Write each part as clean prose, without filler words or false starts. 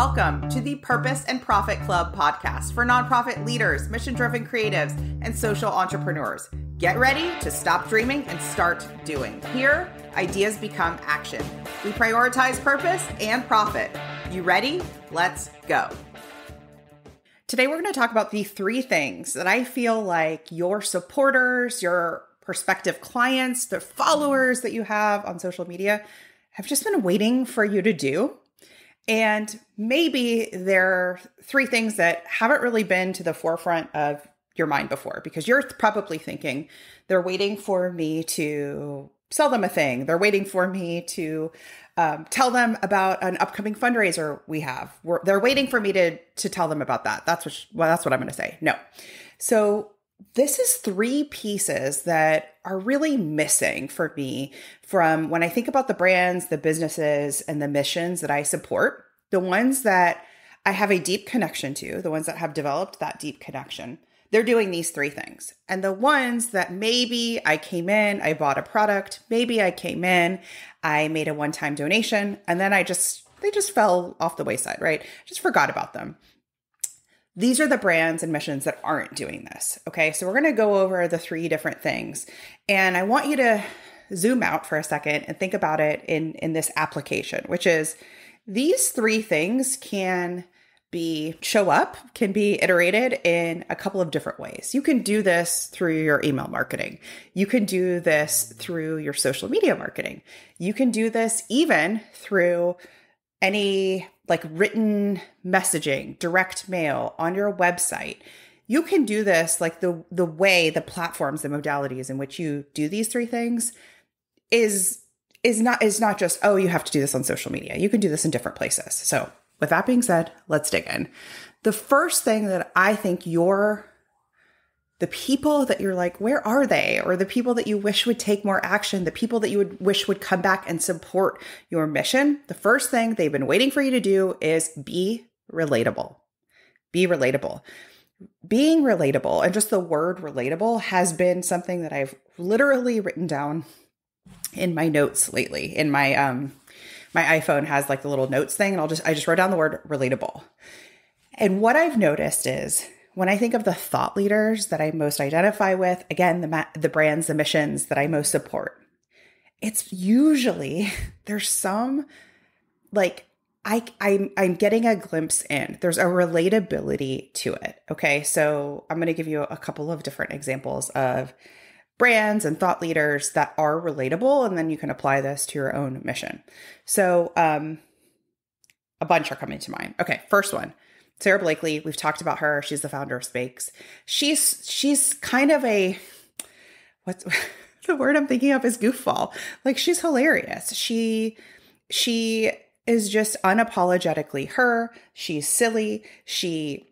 Welcome to the Purpose and Profit Club podcast for nonprofit leaders, mission-driven creatives, and social entrepreneurs. Get ready to stop dreaming and start doing. Here, ideas become action. We prioritize purpose and profit. You ready? Let's go. Today, we're going to talk about the 3 things that I feel like your supporters, your prospective clients, the followers that you have on social media have just been waiting for you to do. And maybe there are 3 things that haven't really been to the forefront of your mind before, because you're probably thinking they're waiting for me to sell them a thing. They're waiting for me to tell them about an upcoming fundraiser we have. They're waiting for me to tell them about that. That's what I'm going to say. No. So this is 3 pieces that are really missing for me from when I think about the brands, the businesses, and the missions that I support, the ones that I have a deep connection to, the ones that have developed that deep connection. They're doing these 3 things. And the ones that maybe I came in, I bought a product, maybe I came in, I made a one-time donation, and then they just fell off the wayside, right? Just forgot about them. These are the brands and missions that aren't doing this. Okay. So we're going to go over the 3 different things. And I want you to zoom out for a second and think about it in this application, which is these 3 things can be iterated in a couple of different ways. You can do this through your email marketing. You can do this through your social media marketing. You can do this even through any written messaging, direct mail on your website. You can do this the way, the platforms, the modalities in which you do these 3 things is not just, oh, you have to do this on social media. You can do this in different places. So with that being said, let's dig in. The first thing that I think the people that you're like, where are they? Or the people that you wish would take more action, the people that you would wish would come back and support your mission. The first thing they've been waiting for you to do is be relatable. Be relatable. Being relatable, and just the word relatable, has been something that I've literally written down in my notes lately. In my my iPhone has the little notes thing, and I just wrote down the word relatable. And what I've noticed is, when I think of the thought leaders that I most identify with, again, the brands, the missions that I most support, it's usually there's some I'm getting a glimpse in. There's a relatability to it. Okay, so I'm going to give you a couple of different examples of brands and thought leaders that are relatable, and then you can apply this to your own mission. So a bunch are coming to mind. Okay, first one. Sara Blakely, we've talked about her. She's the founder of Spanx. She's kind of what's the word I'm thinking of is goofball. She's hilarious. She is just unapologetically her. She's silly. She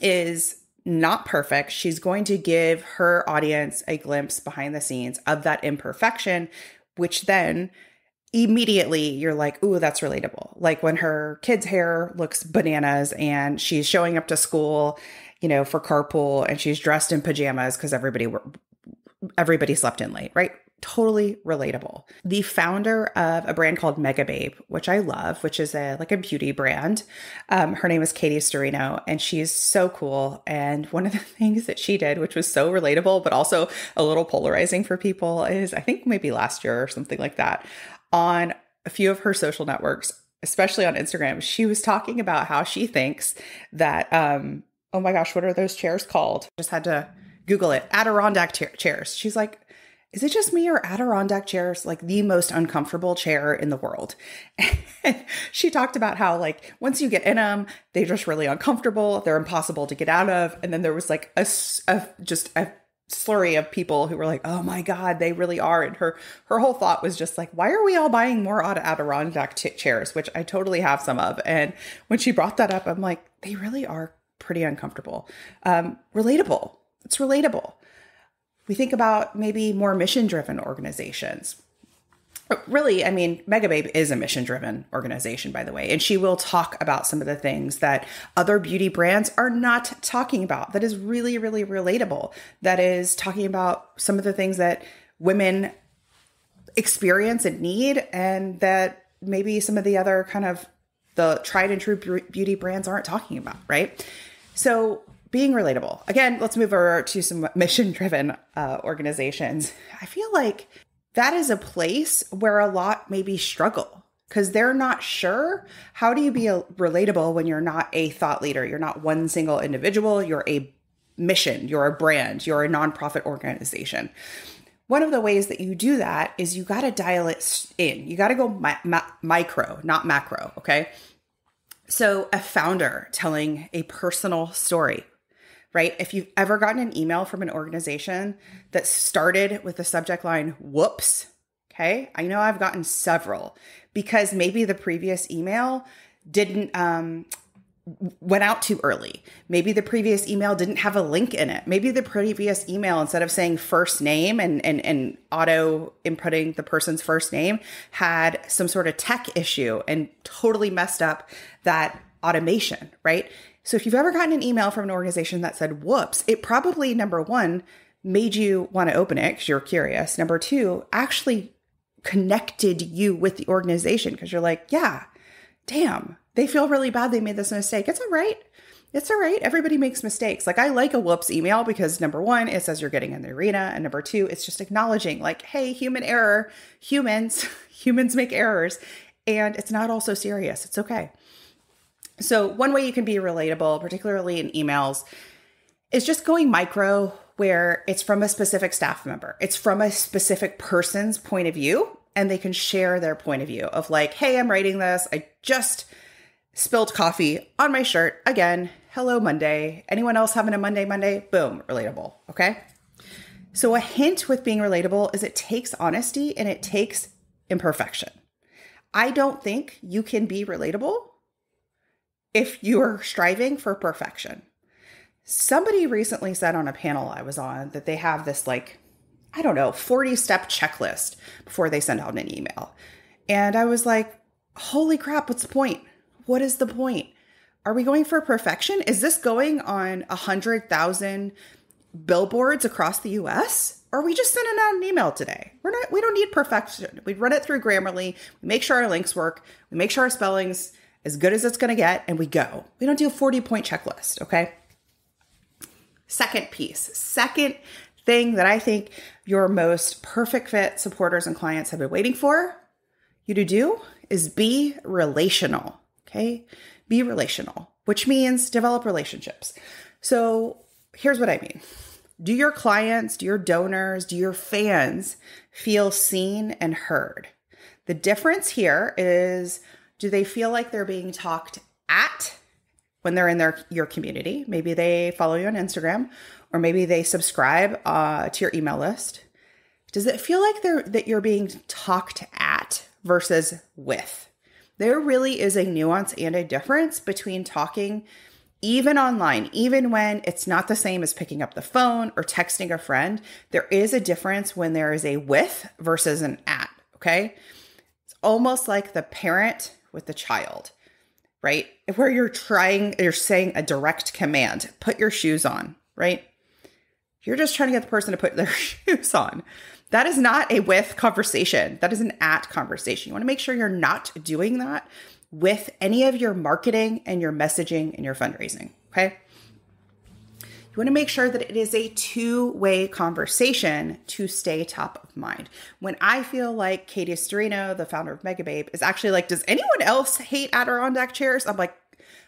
is not perfect. She's going to give her audience a glimpse behind the scenes of that imperfection, which then immediately you're like, ooh, that's relatable. Like when her kid's hair looks bananas and she's showing up to school, for carpool, and she's dressed in pajamas because everybody slept in late, right? Totally relatable. The founder of a brand called Megababe, which I love, which is a beauty brand. Her name is Katie Sturino, and she's so cool. And one of the things that she did, which was so relatable, but also a little polarizing for people, is I think maybe last year or something like that, on a few of her social networks, especially on Instagram, she was talking about how she thinks that, oh my gosh, what are those chairs called? Just had to Google it. Adirondack chairs. She's like, is it just me, or Adirondack chairs the most uncomfortable chair in the world? And she talked about how once you get in them, they're just really uncomfortable. They're impossible to get out of. And then there was just a slurry of people who were like, oh my God, they really are. And her whole thought was just why are we all buying more Adirondack chairs, which I totally have some of. And when she brought that up, I'm like, they really are pretty uncomfortable. Relatable. It's relatable. We think about maybe more mission-driven organizations. Really, Megababe is a mission-driven organization, by the way, and she will talk about some of the things that other beauty brands are not talking about. That is really, really relatable. That is talking about some of the things that women experience and need, and that maybe some of the other kind of the tried and true beauty brands aren't talking about, right? So being relatable. Again, let's move over to some mission-driven organizations. I feel like that is a place where a lot maybe struggle because they're not sure. How do you be relatable when you're not a thought leader? You're not one single individual. You're a mission. You're a brand. You're a nonprofit organization. One of the ways that you do that is you got to dial it in. You got to go micro, not macro, okay? So a founder telling a personal story, right? If you've ever gotten an email from an organization that started with the subject line, whoops, okay? I know I've gotten several because maybe the previous email went out too early. Maybe the previous email didn't have a link in it. Maybe the previous email, instead of saying first name and auto inputting the person's first name, had some sort of tech issue and totally messed up that automation, right? So if you've ever gotten an email from an organization that said, whoops, it probably, number one, made you want to open it because you're curious. Number two, actually connected you with the organization because you're like, yeah, damn, they feel really bad they made this mistake. It's all right. It's all right. Everybody makes mistakes. Like I like a whoops email because number one, it says you're getting in the arena. And number two, it's just acknowledging like, hey, human error, humans make errors. And it's not all so serious. It's okay. So one way you can be relatable, particularly in emails, is just going micro where it's from a specific staff member. It's from a specific person's point of view and they can share their point of view of like, hey, I'm writing this. I just spilled coffee on my shirt. Again, hello Monday. Anyone else having a Monday? Boom, relatable. Okay. So a hint with being relatable is it takes honesty and it takes imperfection. I don't think you can be relatable if you're striving for perfection. Somebody recently said on a panel I was on that they have this 40-step checklist before they send out an email. And I was like, holy crap, what's the point? What is the point? Are we going for perfection? Is this going on 100,000 billboards across the US? Or are we just sending out an email today? We don't need perfection. We run it through Grammarly. We make sure our links work. We make sure our spelling's as good as it's going to get, and we go. We don't do a 40-point checklist, okay? Second thing that I think your most perfect fit supporters and clients have been waiting for you to do is be relational, okay? Be relational, which means develop relationships. So here's what I mean. Do your clients, do your donors, do your fans feel seen and heard? The difference here is, do they feel like they're being talked at when they're in your community? Maybe they follow you on Instagram, or maybe they subscribe to your email list. Does it feel like that you're being talked at versus with? There really is a nuance and a difference between talking even online, even when it's not the same as picking up the phone or texting a friend. There is a difference when there is a with versus an at, okay? It's almost like the parent with the child, right? Where you're saying a direct command, put your shoes on, right? You're just trying to get the person to put their shoes on. That is not a with conversation. That is an at conversation. You want to make sure you're not doing that with any of your marketing and your messaging and your fundraising, okay? You want to make sure that it is a two-way conversation to stay top of mind. When I feel like Katie Sturino, the founder of Megababe, is actually like, does anyone else hate Adirondack chairs? I'm like,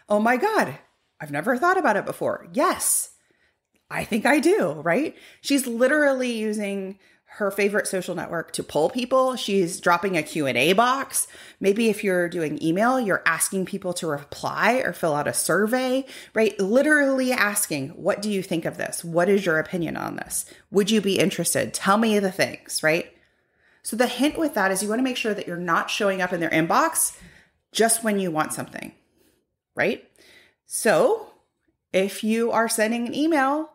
oh my God, I've never thought about it before. Yes, I think I do, right? She's literally using her favorite social network to poll people. She's dropping a Q&A box. Maybe if you're doing email, you're asking people to reply or fill out a survey, right? Literally asking, what do you think of this? What is your opinion on this? Would you be interested? Tell me the things, right? So the hint with that is you want to make sure that you're not showing up in their inbox just when you want something, right? So if you are sending an email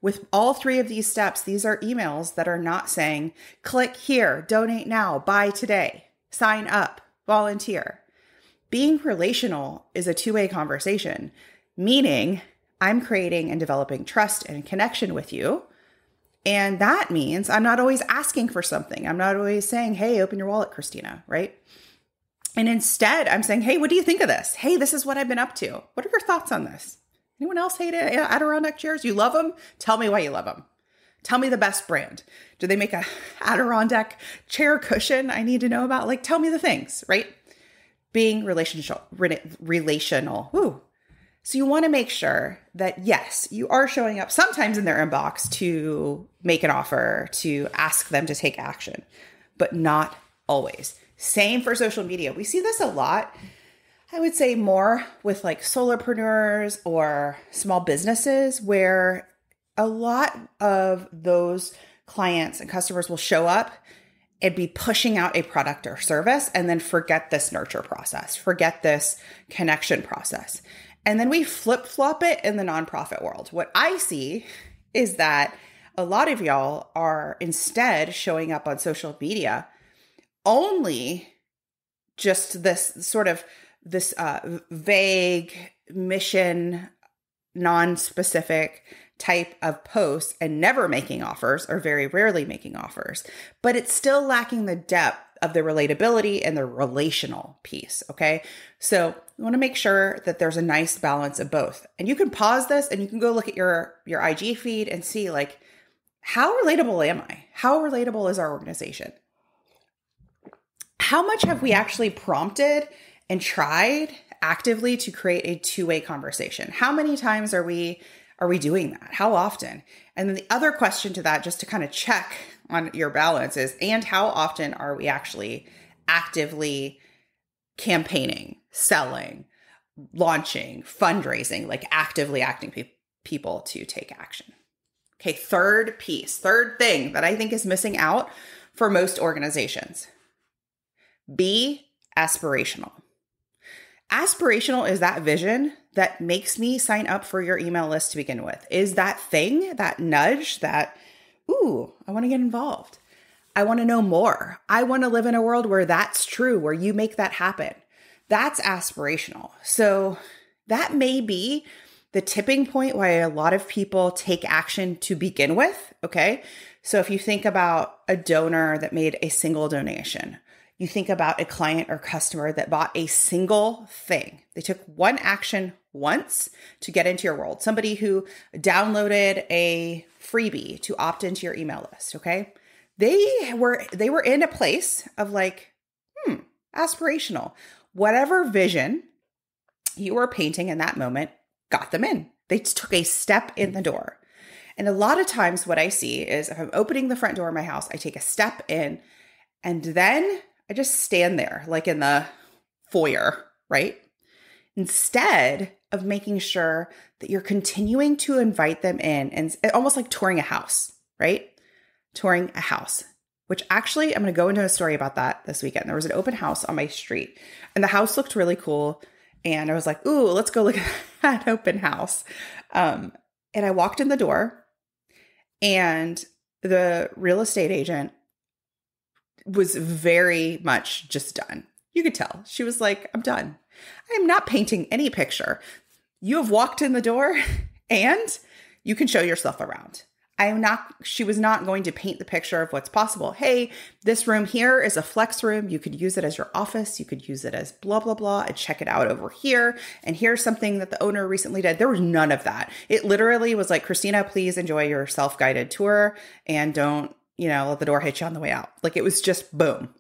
with all three of these steps, these are emails that are not saying, click here, donate now, buy today, sign up, volunteer. Being relational is a two-way conversation, meaning I'm creating and developing trust and connection with you. And that means I'm not always asking for something. I'm not always saying, hey, open your wallet, Christina, right? And instead, I'm saying, hey, what do you think of this? Hey, this is what I've been up to. What are your thoughts on this? Anyone else hate Adirondack chairs? You love them? Tell me why you love them. Tell me the best brand. Do they make a Adirondack chair cushion I need to know about? Like, tell me the things, right? Being relational. Ooh. So you want to make sure that, yes, you are showing up sometimes in their inbox to make an offer, to ask them to take action, but not always. Same for social media. We see this a lot. I would say more with like solopreneurs or small businesses, where a lot of those clients and customers will show up and be pushing out a product or service and then forget this nurture process, forget this connection process. And then we flip-flop it in the nonprofit world. What I see is that a lot of y'all are instead showing up on social media only just this sort of this vague mission, non-specific type of posts and never making offers or very rarely making offers, but it's still lacking the depth of the relatability and the relational piece. Okay. So you want to make sure that there's a nice balance of both. And you can pause this and you can go look at your IG feed and see like, how relatable am I? How relatable is our organization? How much have we actually prompted and tried actively to create a two-way conversation? How many times are we doing that? How often? And then the other question to that, just to kind of check on your balance, is, and how often are we actually actively campaigning, selling, launching, fundraising, like actively acting people to take action? Okay, third thing that I think is missing out for most organizations. Be aspirational. Aspirational is that vision that makes me sign up for your email list to begin with. Is that thing, that nudge, that, ooh, I want to get involved. I want to know more. I want to live in a world where that's true, where you make that happen. That's aspirational. So that may be the tipping point why a lot of people take action to begin with. Okay. So if you think about a donor that made a single donation, you think about a client or customer that bought a single thing. They took one action once to get into your world. Somebody who downloaded a freebie to opt into your email list, okay? They were in a place of like, aspirational. Whatever vision you were painting in that moment got them in. They took a step in the door. And a lot of times what I see is if I'm opening the front door of my house, I take a step in and then I just stand there like in the foyer, right? Instead of making sure that you're continuing to invite them in, and almost like touring a house, right? Touring a house, which actually I'm going to go into a story about that this weekend. There was an open house on my street and the house looked really cool. And I was like, ooh, let's go look at that open house. And I walked in the door and the real estate agent was very much just done. You could tell. She was like, I'm done. I'm not painting any picture. You have walked in the door and you can show yourself around. She was not going to paint the picture of what's possible. Hey, this room here is a flex room. You could use it as your office. You could use it as blah, blah, blah, and check it out over here. And here's something that the owner recently did. There was none of that. It literally was like, Christina, please enjoy your self-guided tour and don't, let the door hit you on the way out. Like it was just boom.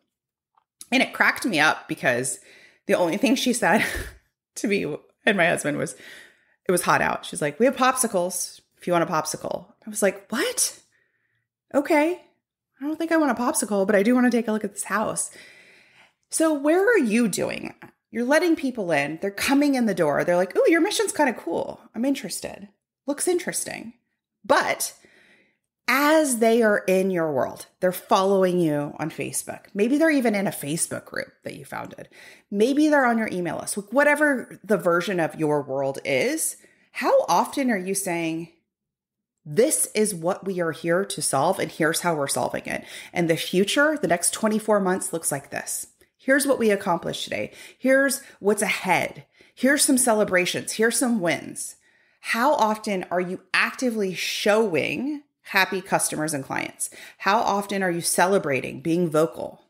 And it cracked me up because the only thing she said to me and my husband was, it was hot out. She's like, we have popsicles if you want a popsicle. I was like, what? Okay. I don't think I want a popsicle, but I do want to take a look at this house. So where are you doing that? You're letting people in. They're coming in the door. They're like, ooh, your mission's kind of cool. I'm interested. Looks interesting. But as they are in your world, they're following you on Facebook. Maybe they're even in a Facebook group that you founded. Maybe they're on your email list. Whatever the version of your world is, how often are you saying, this is what we are here to solve, and here's how we're solving it. And the future, the next 24 months looks like this. Here's what we accomplished today. Here's what's ahead. Here's some celebrations. Here's some wins. How often are you actively showing happy customers and clients? How often are you celebrating, being vocal?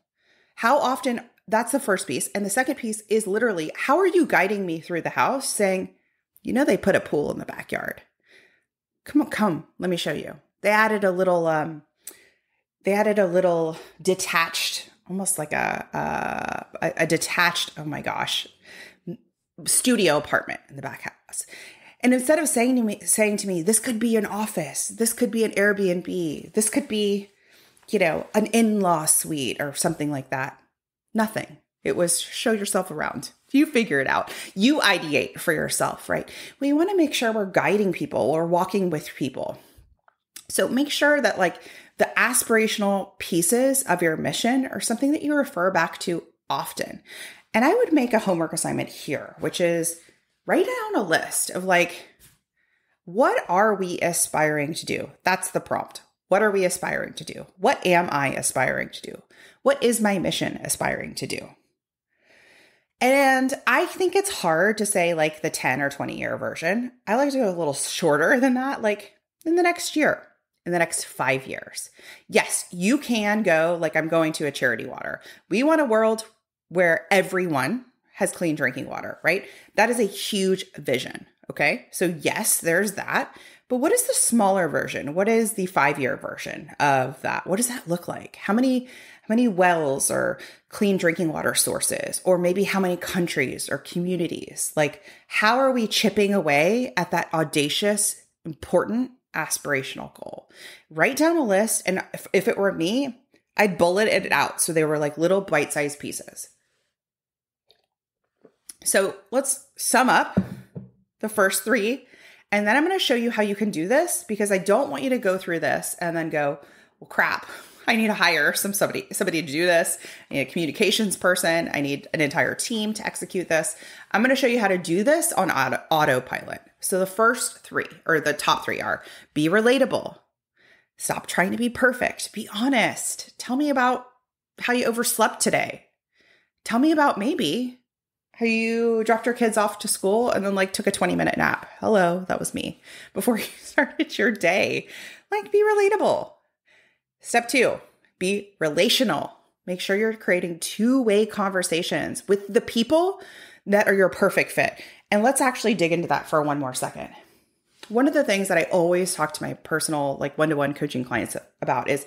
How often that's the first piece. And the second piece is literally, how are you guiding me through the house saying, they put a pool in the backyard. Come, let me show you. They added a little detached, almost like a detached, oh my gosh, studio apartment in the back house. And instead of saying to me, this could be an office, this could be an Airbnb, this could be, an in-law suite or something like that. Nothing. It was show yourself around. You figure it out. You ideate for yourself, right? We want to make sure we're guiding people or walking with people. So make sure that the aspirational pieces of your mission are something that you refer back to often. And I would make a homework assignment here, which is write down a list of what are we aspiring to do? That's the prompt. What are we aspiring to do? What am I aspiring to do? What is my mission aspiring to do? And I think it's hard to say the 10 or 20 year version. I like to go a little shorter than that, in the next year, in the next 5 years. Yes, you can go I'm going to a charity water. We want a world where everyone has clean drinking water, right? That is a huge vision. Okay. So yes, there's that. But what is the smaller version? What is the 5-year version of that? What does that look like? How many wells or clean drinking water sources, or maybe how many countries or communities? How are we chipping away at that audacious, important, aspirational goal? Write down a list. And if it were me, I'd bullet it out. So they were little bite-sized pieces. So let's sum up the first 3. And then I'm going to show you how you can do this, because I don't want you to go through this and then go, well, crap, I need to hire somebody to do this. I need a communications person. I need an entire team to execute this. I'm going to show you how to do this on autopilot. So the first 3, or the top 3, are be relatable. Stop trying to be perfect. Be honest. Tell me about how you overslept today. Tell me about maybe how you dropped your kids off to school and then took a 20-minute nap. Hello, that was me. Before you started your day. Be relatable. Step 2, be relational. Make sure you're creating 2-way conversations with the people that are your perfect fit. And let's actually dig into that for one more second. One of the things that I always talk to my personal one-to-one coaching clients about is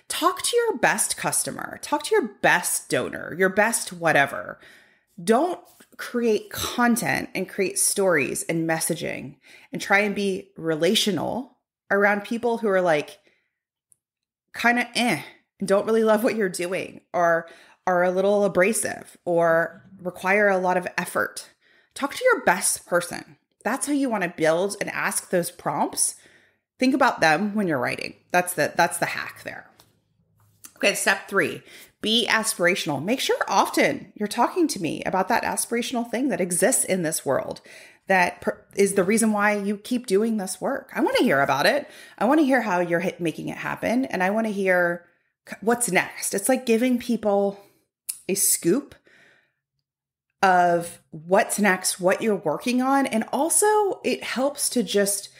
talk to your best customer, talk to your best donor, your best whatever. Don't create content and create stories and messaging and try and be relational around people who are kind of and don't really love what you're doing, or are a little abrasive, or require a lot of effort. Talk to your best person. That's how you want to build and ask those prompts. Think about them when you're writing. That's the hack there. Okay, step 3, be aspirational. Make sure often you're talking to me about that aspirational thing that exists in this world, that is the reason why you keep doing this work. I want to hear about it. I want to hear how you're making it happen. And I want to hear what's next. It's like giving people a scoop of what's next, what you're working on. And also it helps to just,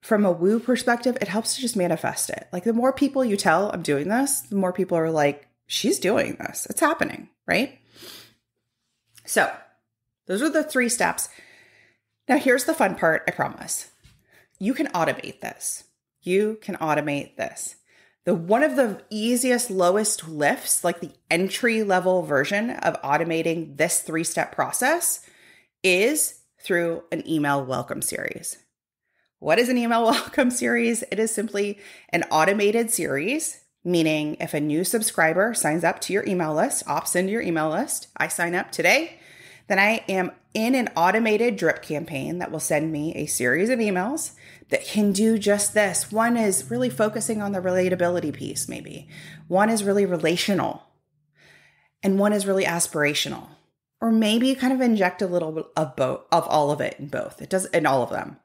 from a woo perspective, it helps to just manifest it. The more people you tell I'm doing this, the more people are like, she's doing this. It's happening, right? So those are the 3 steps. Now here's the fun part, I promise. You can automate this. You can automate this. One of the easiest, lowest lifts, the entry level version of automating this 3-step process, is through an email welcome series. What is an email welcome series? It is simply an automated series, meaning if a new subscriber signs up to your email list, opts into your email list, I sign up today, then I am in an automated drip campaign that will send me a series of emails that can do just this. One is really focusing on the relatability piece, maybe. One is really relational. And one is really aspirational. Or maybe kind of inject a little bit of both, of all of it in both. It does in all of them.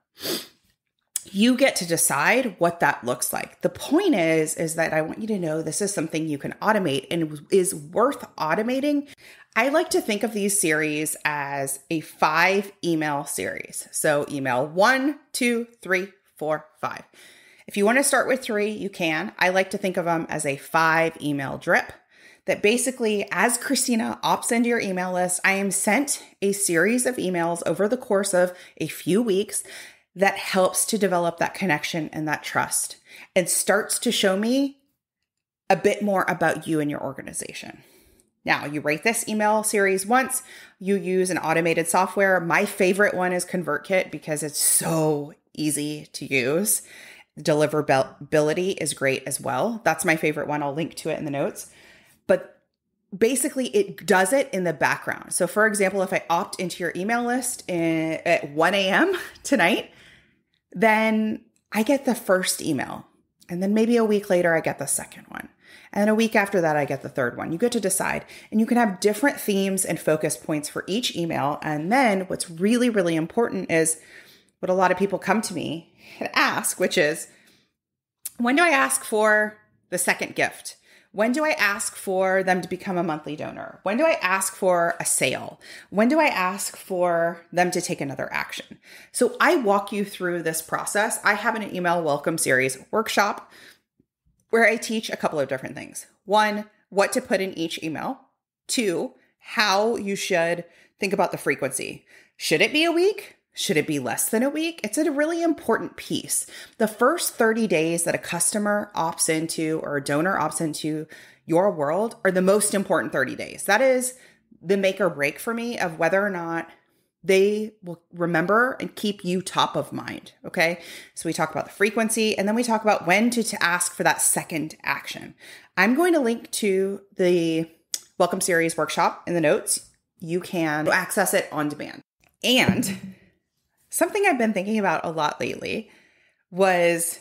You get to decide what that looks like. The point is that I want you to know this is something you can automate and is worth automating. I like to think of these series as a 5 email series. So email 1, 2, 3, 4, 5. If you want to start with 3, you can. I like to think of them as a 5 email drip that basically, as Christina opts into your email list, I am sent a series of emails over the course of a few weeks that helps to develop that connection and that trust and starts to show me a bit more about you and your organization. Now, you write this email series once, you use an automated software. My favorite one is ConvertKit because it's so easy to use. Deliverability is great as well. That's my favorite one. I'll link to it in the notes. But basically, it does it in the background. So for example, if I opt into your email list at 1 a.m. tonight, then I get the first email. And then maybe a week later, I get the second one. And then a week after that, I get the third one. You get to decide. And you can have different themes and focus points for each email. And then what's really, really important is what a lot of people come to me and ask, which is, when do I ask for the second gift? When do I ask for them to become a monthly donor? When do I ask for a sale? When do I ask for them to take another action? So I walk you through this process. I have an email welcome series workshop where I teach a couple of different things. One, what to put in each email. Two, how you should think about the frequency. Should it be a week? Should it be less than a week? It's a really important piece. The first 30 days that a customer opts into or a donor opts into your world are the most important 30 days. That is the make or break for me of whether or not they will remember and keep you top of mind. Okay. So we talk about the frequency and then we talk about when to ask for that second action. I'm going to link to the Welcome Series workshop in the notes. You can access it on demand. And something I've been thinking about a lot lately was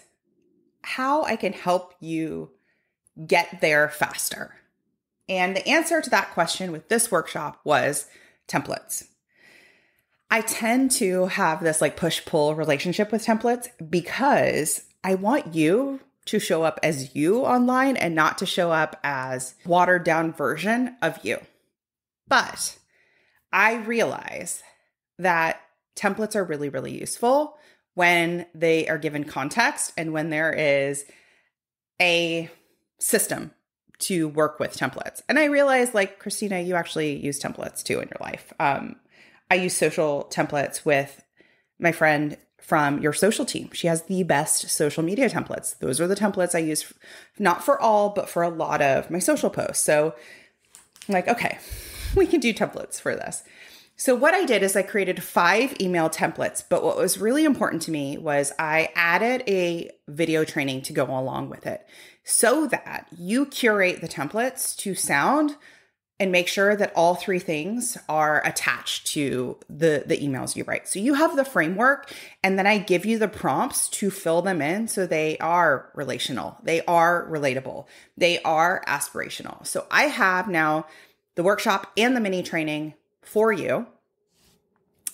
how I can help you get there faster. And the answer to that question with this workshop was templates. I tend to have this like push-pull relationship with templates because I want you to show up as you online and not to show up as watered down version of you. But I realize that templates are really, really useful when they are given context and when there is a system to work with templates. And I realize, like, Christina, you actually use templates too in your life. I use social templates with my friend from your social team. She has the best social media templates. Those are the templates I use, not for all, but for a lot of my social posts. So I'm like, okay, we can do templates for this. So what I did is I created 5 email templates, but what was really important to me was I added a video training to go along with it so that you curate the templates to sound and make sure that all 3 things are attached to the emails you write. So you have the framework, and then I give you the prompts to fill them in so they are relational, they are relatable, they are aspirational. So I have now the workshop and the mini training for you.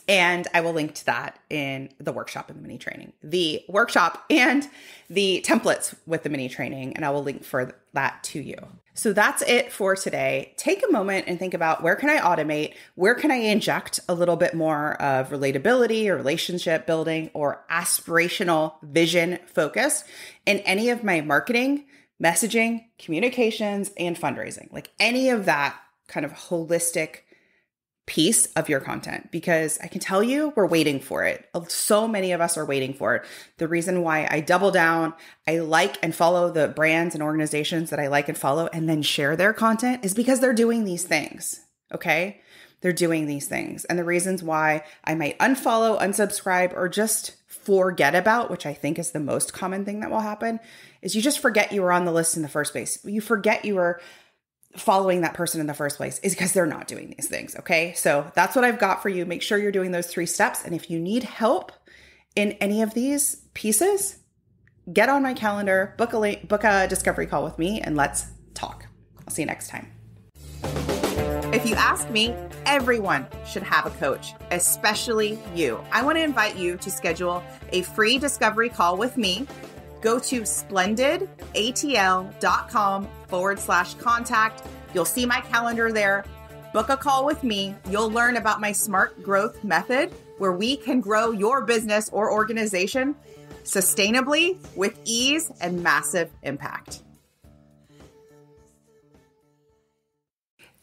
And I will link to that in the workshop and the mini training, the workshop and the templates with the mini training. And I will link for that to you. So that's it for today. Take a moment and think about, where can I automate? Where can I inject a little bit more of relatability or relationship building or aspirational vision focus in any of my marketing, messaging, communications, and fundraising, like any of that kind of holistic piece of your content, because I can tell you we're waiting for it. So many of us are waiting for it. The reason why I double down, I like and follow the brands and organizations that I like and follow and then share their content is because they're doing these things. Okay. They're doing these things. And the reasons why I might unfollow, unsubscribe, or just forget about, which I think is the most common thing that will happen, is you just forget you were on the list in the first place. You forget you were following that person in the first place is because they're not doing these things. Okay. So that's what I've got for you. Make sure you're doing those 3 steps. And if you need help in any of these pieces, get on my calendar, book a discovery call with me, and let's talk. I'll see you next time. If you ask me, everyone should have a coach, especially you. I want to invite you to schedule a free discovery call with me. Go to splendidatl.com/contact. You'll see my calendar there. Book a call with me. You'll learn about my smart growth method, where we can grow your business or organization sustainably with ease and massive impact.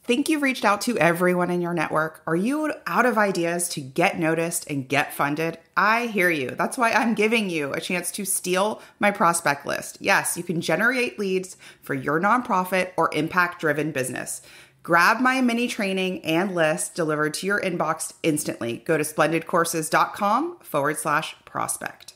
Think you've reached out to everyone in your network? Are you out of ideas to get noticed and get funded? I hear you. That's why I'm giving you a chance to steal my prospect list. Yes, you can generate leads for your nonprofit or impact-driven business. Grab my mini training and list delivered to your inbox instantly. Go to splendidcourses.com/prospect.